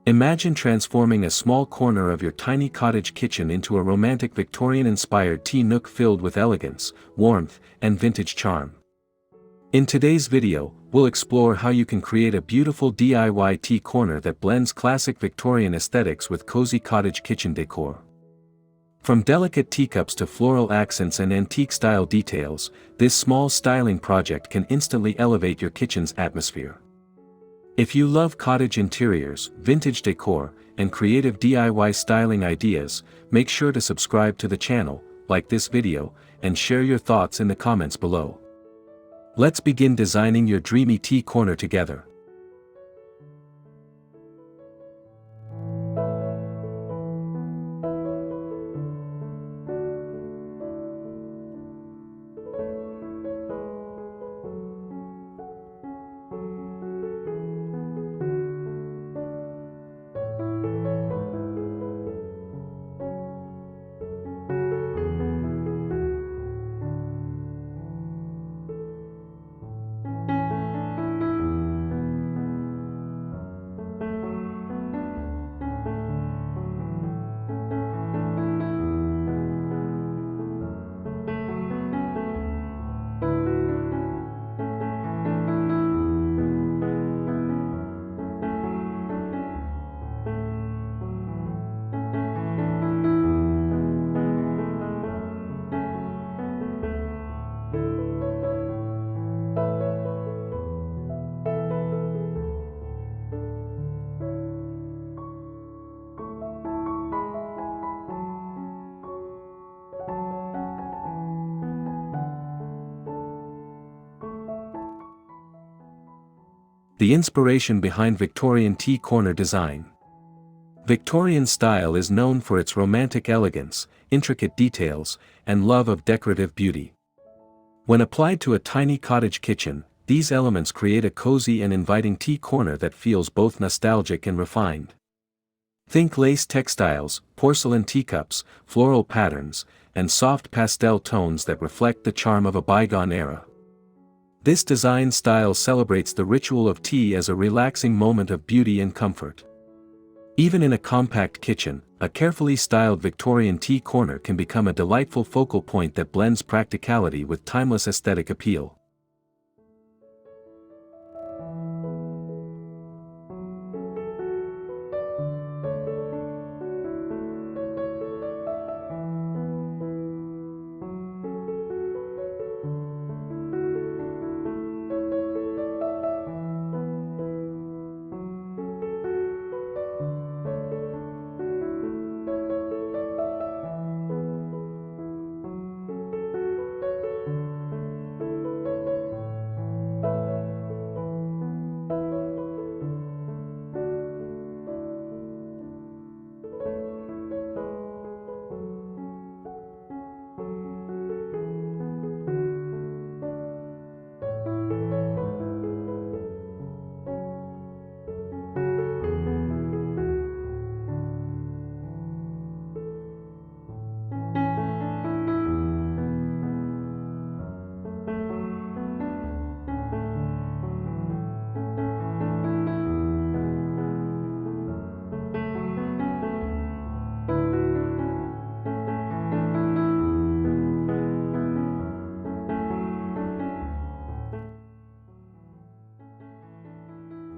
Imagine transforming a small corner of your tiny cottage kitchen into a romantic Victorian-inspired tea nook filled with elegance, warmth, and vintage charm. In today's video, we'll explore how you can create a beautiful DIY tea corner that blends classic Victorian aesthetics with cozy cottage kitchen decor. From delicate teacups to floral accents and antique-style details, this small styling project can instantly elevate your kitchen's atmosphere. If you love cottage interiors, vintage decor, and creative DIY styling ideas, make sure to subscribe to the channel, like this video, and share your thoughts in the comments below. Let's begin designing your dreamy tea corner together. The inspiration behind Victorian tea corner design. Victorian style is known for its romantic elegance, intricate details, and love of decorative beauty. When applied to a tiny cottage kitchen, these elements create a cozy and inviting tea corner that feels both nostalgic and refined. Think lace textiles, porcelain teacups, floral patterns, and soft pastel tones that reflect the charm of a bygone era. This design style celebrates the ritual of tea as a relaxing moment of beauty and comfort. Even in a compact kitchen, a carefully styled Victorian tea corner can become a delightful focal point that blends practicality with timeless aesthetic appeal.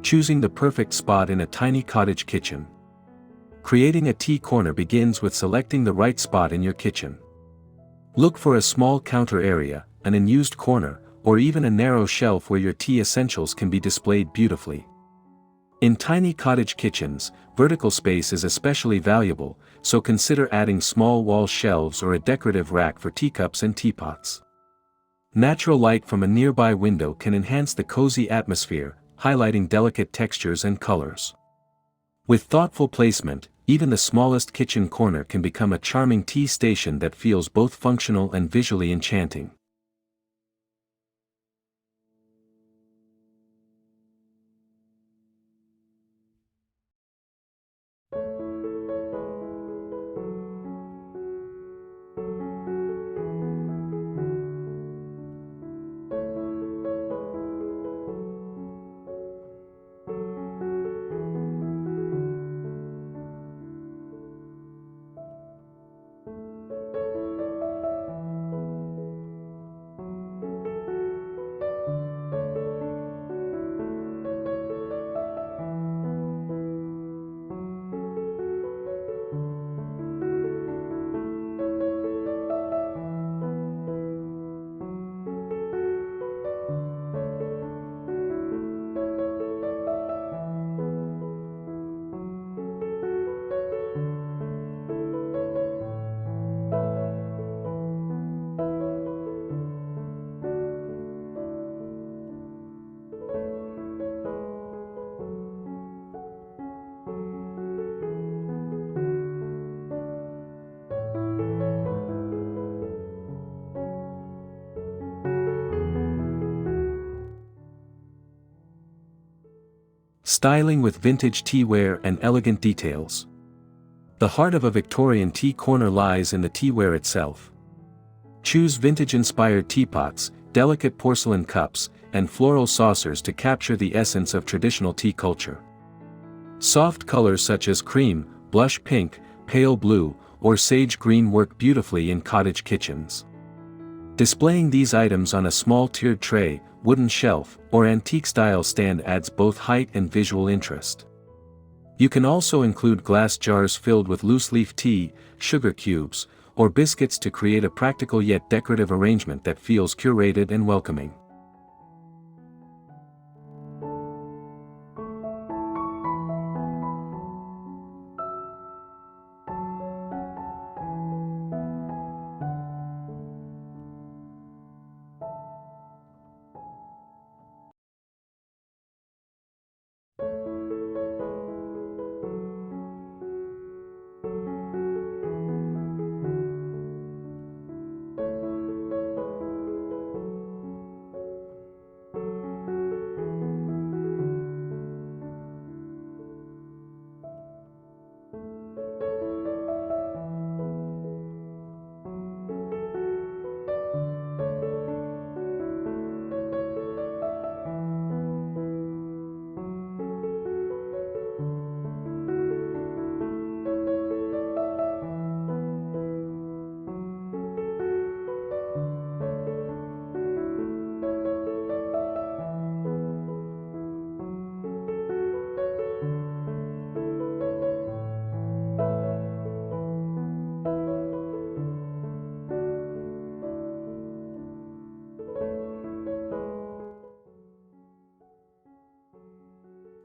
Choosing the perfect spot in a tiny cottage kitchen. Creating a tea corner begins with selecting the right spot in your kitchen. Look for a small counter area, an unused corner, or even a narrow shelf where your tea essentials can be displayed beautifully. In tiny cottage kitchens, vertical space is especially valuable, so consider adding small wall shelves or a decorative rack for teacups and teapots. Natural light from a nearby window can enhance the cozy atmosphere, highlighting delicate textures and colors. With thoughtful placement, even the smallest kitchen corner can become a charming tea station that feels both functional and visually enchanting. Styling with vintage teaware and elegant details. The heart of a Victorian tea corner lies in the teaware itself. Choose vintage-inspired teapots, delicate porcelain cups, and floral saucers to capture the essence of traditional tea culture. Soft colors such as cream, blush pink, pale blue, or sage green work beautifully in cottage kitchens. Displaying these items on a small tiered tray, wooden shelf, or antique-style stand adds both height and visual interest. You can also include glass jars filled with loose-leaf tea, sugar cubes, or biscuits to create a practical yet decorative arrangement that feels curated and welcoming.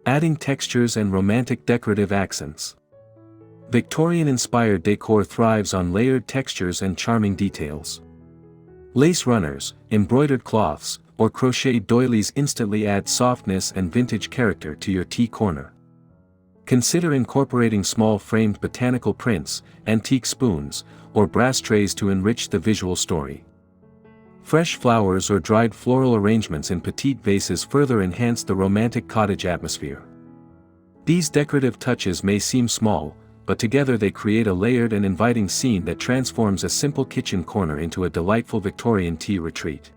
Adding textures and romantic decorative accents. Victorian inspired decor thrives on layered textures and charming details. Lace runners, embroidered cloths, or crocheted doilies instantly add softness and vintage character to your tea corner. Consider incorporating small framed botanical prints, antique spoons, or brass trays to enrich the visual story. Fresh flowers or dried floral arrangements in petite vases further enhance the romantic cottage atmosphere. These decorative touches may seem small, but together they create a layered and inviting scene that transforms a simple kitchen corner into a delightful Victorian tea retreat.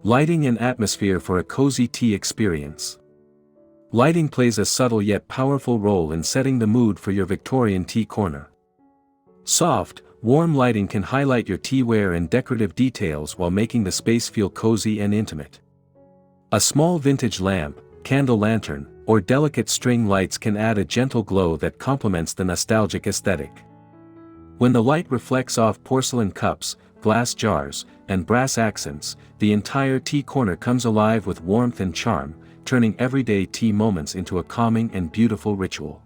Lighting and atmosphere for a cozy tea experience. Lighting plays a subtle yet powerful role in setting the mood for your Victorian tea corner. Soft, warm lighting can highlight your teaware and decorative details while making the space feel cozy and intimate. A small vintage lamp, candle lantern, or delicate string lights can add a gentle glow that complements the nostalgic aesthetic. When the light reflects off porcelain cups, glass jars, and brass accents, the entire tea corner comes alive with warmth and charm, turning everyday tea moments into a calming and beautiful ritual.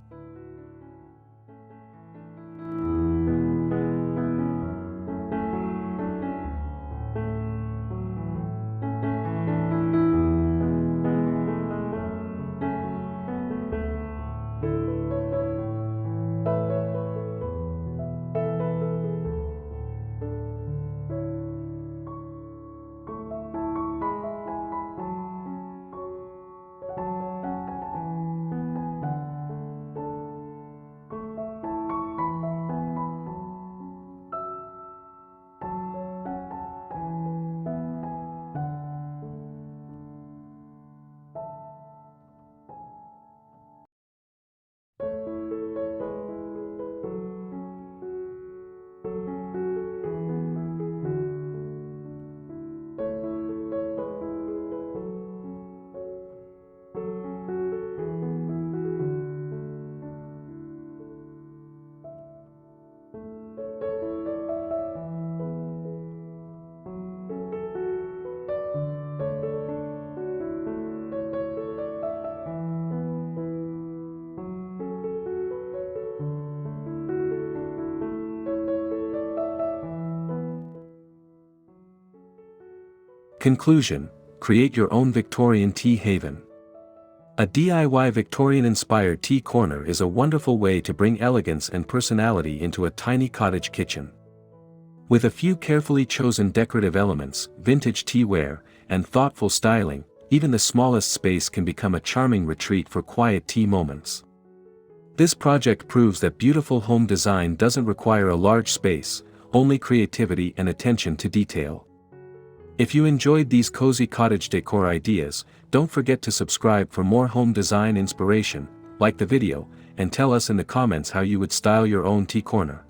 Conclusion: create your own Victorian tea haven. A DIY Victorian-inspired tea corner is a wonderful way to bring elegance and personality into a tiny cottage kitchen. With a few carefully chosen decorative elements, vintage teaware, and thoughtful styling, even the smallest space can become a charming retreat for quiet tea moments. This project proves that beautiful home design doesn't require a large space, only creativity and attention to detail. If you enjoyed these cozy cottage decor ideas, don't forget to subscribe for more home design inspiration, like the video, and tell us in the comments how you would style your own tea corner.